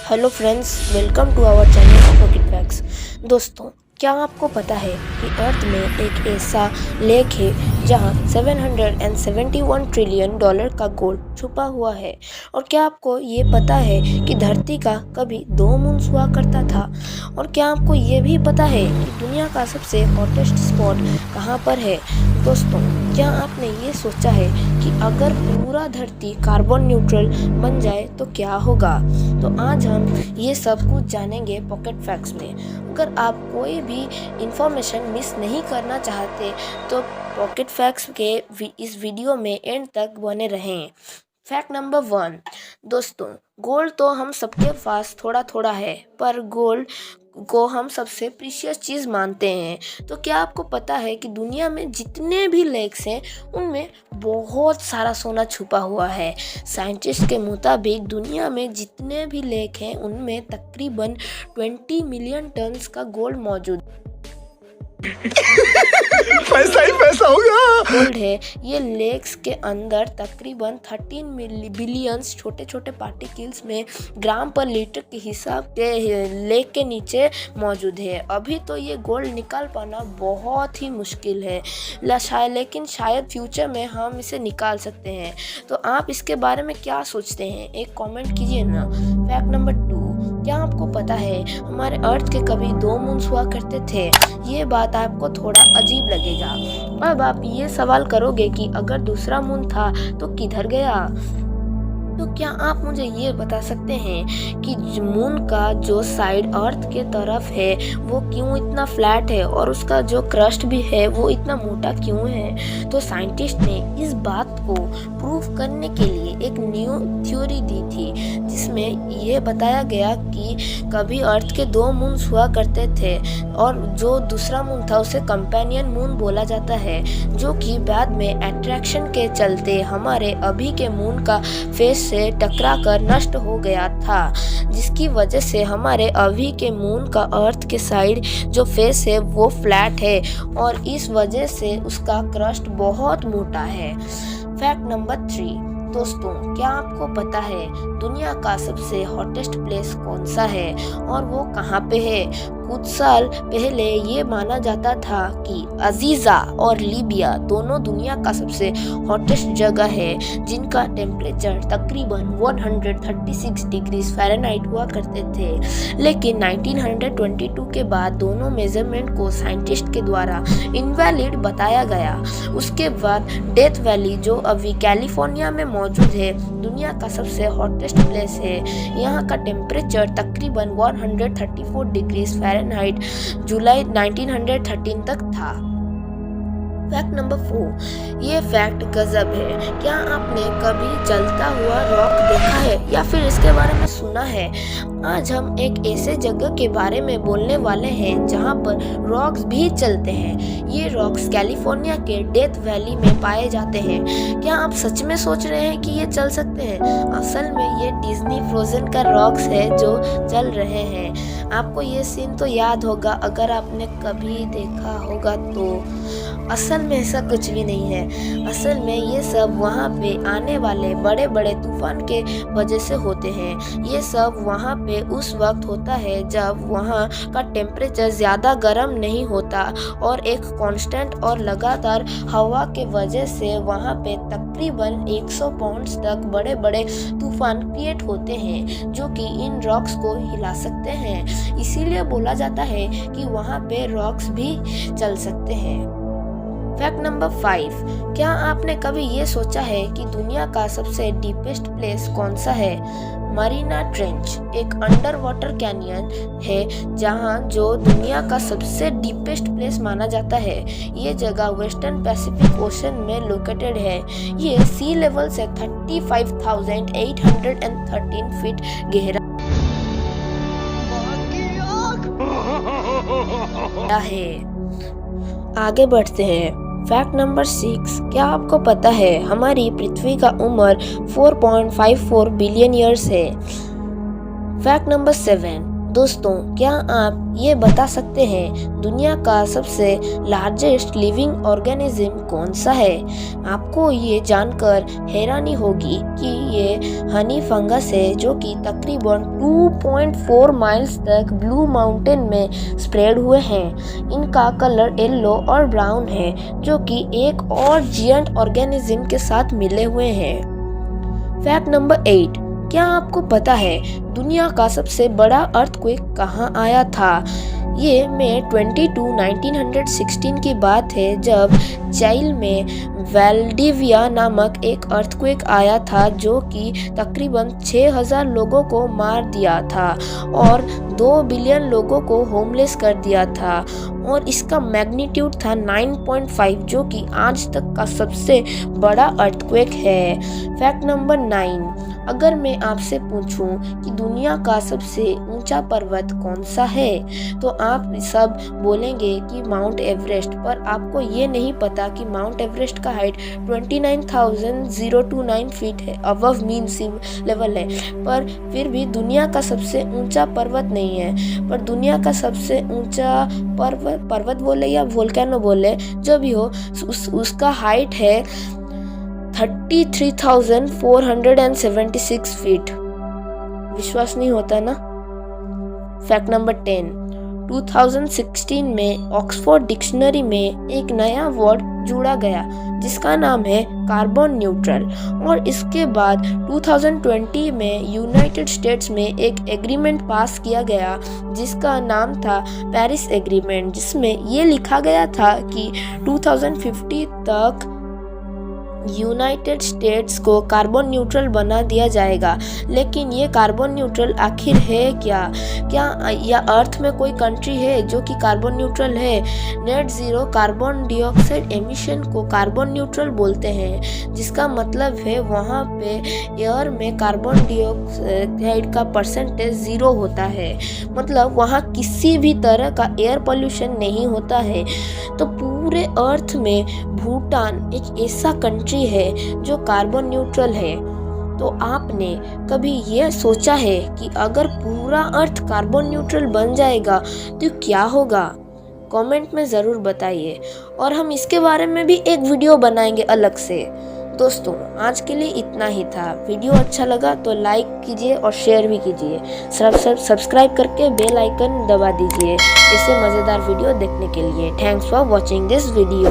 Hello friends, welcome to our channel pocket facts. दोस्तों, क्या आपको पता है कि अर्थ में एक ऐसा लेक है जहां 771 ट्रिलियन डॉलर का गोल्ड छुपा हुआ है? और क्या आपको ये पता है कि धरती का कभी 2 मून्स हुआ करता था? और क्या आपको ये भी पता है कि दुनिया का सबसे हॉटेस्ट स्पॉट कहाँ पर है? दोस्तों, क्या आपने ये सोचा है कि अगर पूरा धरती कार्बन न्यूट्रल बन जाए तो क्या होगा? तो आज हम ये सब कुछ जानेंगे पॉकेट फैक्ट्स में। अगर आप कोई भी इंफॉर्मेशन मिस नहीं करना चाहते तो पॉकेट फैक्ट्स के इस वीडियो में एंड तक बने रहें। Fact number 1। दोस्तों, गोल्ड तो हम सबके पास थोड़ा थोड़ा है, पर गोल्ड को हम सबसे प्रीशियस चीज़ मानते हैं। तो क्या आपको पता है कि दुनिया में जितने भी लेक्स हैं उनमें बहुत सारा सोना छुपा हुआ है? साइंटिस्ट के मुताबिक दुनिया में जितने भी लेक हैं उनमें तकरीबन 20 मिलियन टन्स का गोल्ड मौजूद पैसा ही पैसा होगा। गोल्ड है। ये लेक्स के अंदर तकरीबन 13 बिलियन छोटे छोटे पार्टिकल्स में ग्राम पर लीटर के हिसाब के लेक के नीचे मौजूद है। अभी तो ये गोल्ड निकाल पाना बहुत ही मुश्किल है, लेकिन शायद फ्यूचर में हम इसे निकाल सकते हैं। तो आप इसके बारे में क्या सोचते हैं? एक कमेंट कीजिए ना। Fact number 2। क्या आपको पता है हमारे अर्थ के कभी 2 मून्स हुआ करते थे? ये बात आपको थोड़ा अजीब लगेगा। अब आप ये सवाल करोगे कि अगर दूसरा मून था तो किधर गया? तो क्या आप मुझे ये बता सकते हैं कि मून का जो साइड अर्थ के तरफ है वो क्यों इतना फ्लैट है और उसका जो क्रस्ट भी है वो इतना मोटा क्यों है? तो साइंटिस्ट ने इस बात को प्रूव करने के लिए एक न्यू थ्योरी दी थी, जिसमें ये बताया गया कि कभी अर्थ के 2 मून्स हुआ करते थे और जो दूसरा मून था उसे कंपेनियन मून बोला जाता है, जो कि बाद में अट्रैक्शन के चलते हमारे अभी के मून का फेस से टकराकर नष्ट हो गया था, जिसकी वजह से हमारे अभी के मून का अर्थ के साइड जो फेस है वो फ्लैट है और इस वजह से उसका क्रस्ट बहुत मोटा है। Fact number 3। दोस्तों, क्या आपको पता है दुनिया का सबसे हॉटेस्ट प्लेस कौन सा है और वो कहाँ पे है? कुछ साल पहले ये माना जाता था कि अजीज़ा और लीबिया दोनों दुनिया का सबसे हॉटेस्ट जगह है, जिनका टेम्परेचर तकरीबन 136 डिग्री फ़ारेनहाइट हुआ करते थे। लेकिन 1922 के बाद दोनों मेजरमेंट को साइंटिस्ट के द्वारा इनवैलिड बताया गया। उसके बाद डेथ वैली, जो अभी कैलिफोर्निया में मौजूद है, दुनिया का सबसे हॉटेस्ट प्लेस है। यहाँ का टेम्परेचर तकरीबन 134 डिग्री फ़ारेनहाइट जुलाई 1913 तक था। Fact number 4। ये फैक्ट गजब है। क्या आपने कभी जलता हुआ रॉक देखा है या फिर इसके बारे में सुना है? आज हम एक ऐसे जगह के बारे में बोलने वाले हैं जहां पर रॉक्स भी चलते हैं। ये रॉक्स कैलिफोर्निया के डेथ वैली में पाए जाते हैं। क्या आप सच में सोच रहे हैं कि ये चल सकते हैं? असल में ये डिज्नी फ्रोजन का रॉक्स है जो चल रहे हैं। आपको ये सीन तो याद होगा अगर आपने कभी देखा होगा तो। असल में ऐसा कुछ भी नहीं है। असल में ये सब वहाँ पे आने वाले बड़े बड़े तूफान के वजह से होते हैं। ये सब वहाँ पे उस वक्त होता है जब वहाँ का टेम्परेचर ज़्यादा गर्म नहीं होता और एक कांस्टेंट और लगातार हवा के वजह से वहाँ पे तकरीबन 100 पाउंड्स तक बड़े बड़े तूफान क्रिएट होते हैं, जो कि इन रॉक्स को हिला सकते हैं। इसीलिए बोला जाता है कि वहाँ पे रॉक्स भी चल सकते हैं। Fact number 5। क्या आपने कभी ये सोचा है कि दुनिया का सबसे डीपेस्ट प्लेस कौन सा है? मरीना ट्रेंच एक अंडर वाटर कैनियन है जहां जो दुनिया का सबसे डीपेस्ट प्लेस माना जाता है। ये जगह वेस्टर्न पैसिफिक ओशन में लोकेटेड है। ये सी लेवल से 35,813 फीट गहरा है। आगे बढ़ते हैं। Fact number 6। क्या आपको पता है हमारी पृथ्वी का उम्र 4.54 बिलियन ईयर्स है? Fact number 7। दोस्तों, क्या आप ये बता सकते हैं दुनिया का सबसे लार्जेस्ट लिविंग ऑर्गेनिज्म कौन सा है? आपको ये जानकर हैरानी होगी कि ये हनी फंगस है जो कि तकरीबन 2.4 माइल्स तक ब्लू माउंटेन में स्प्रेड हुए हैं। इनका कलर येलो और ब्राउन है जो कि एक और जिएंट ऑर्गेनिज्म के साथ मिले हुए हैं। फैक्ट नंबर 8, क्या आपको पता है दुनिया का सबसे बड़ा अर्थक्वेक कहाँ आया था? ये मई 22, 1916 की बात है जब चाइल में वेल्डिविया नामक एक अर्थक्वेक आया था जो कि तकरीबन 6000 लोगों को मार दिया था और 2 बिलियन लोगों को होमलेस कर दिया था और इसका मैग्नीट्यूड था 9.5 जो कि आज तक का सबसे बड़ा अर्थक्वेक है। फैक्ट नंबर 9, अगर मैं आपसे पूछूं कि दुनिया का सबसे ऊंचा पर्वत कौन सा है तो आप सब बोलेंगे कि माउंट एवरेस्ट, पर आपको ये नहीं पता कि माउंट एवरेस्ट का हाइट 29,029 फीट है, अबव मीन सी लेवल है। पर फिर भी दुनिया का सबसे ऊंचा पर्वत नहीं है। पर दुनिया का सबसे ऊंचा पर्वत बोले या वोल्केनो बोले, जो भी हो, उसका हाइट है 33,476 फीट। विश्वास नहीं होता ना? फैक्ट नंबर 10, 2016 में ऑक्सफोर्ड डिक्शनरी में एक नया वर्ड जोड़ा गया जिसका नाम है कार्बन न्यूट्रल और इसके बाद 2020 में यूनाइटेड स्टेट्स में एक एग्रीमेंट पास किया गया जिसका नाम था पेरिस एग्रीमेंट, जिसमें ये लिखा गया था कि 2050 तक यूनाइटेड स्टेट्स को कार्बन न्यूट्रल बना दिया जाएगा। लेकिन ये कार्बन न्यूट्रल आखिर है क्या या अर्थ में कोई कंट्री है जो कि कार्बन न्यूट्रल है? Net zero carbon dioxide emission को कार्बन न्यूट्रल बोलते हैं, जिसका मतलब है वहाँ पे एयर में कार्बन डाइऑक्साइड का परसेंटेज 0 होता है, मतलब वहाँ किसी भी तरह का एयर पोल्यूशन नहीं होता है। तो पूरे अर्थ में भूटान एक ऐसा कंट्री है जो कार्बन न्यूट्रल है। तो आपने कभी ये सोचा है कि अगर पूरा अर्थ कार्बन न्यूट्रल बन जाएगा तो क्या होगा? कमेंट में ज़रूर बताइए और हम इसके बारे में भी एक वीडियो बनाएंगे अलग से। दोस्तों, आज के लिए इतना ही था। वीडियो अच्छा लगा तो लाइक कीजिए और शेयर भी कीजिए। सब्सक्राइब करके बेल आइकन दबा दीजिए ऐसे मज़ेदार वीडियो देखने के लिए। Thanks for watching this video.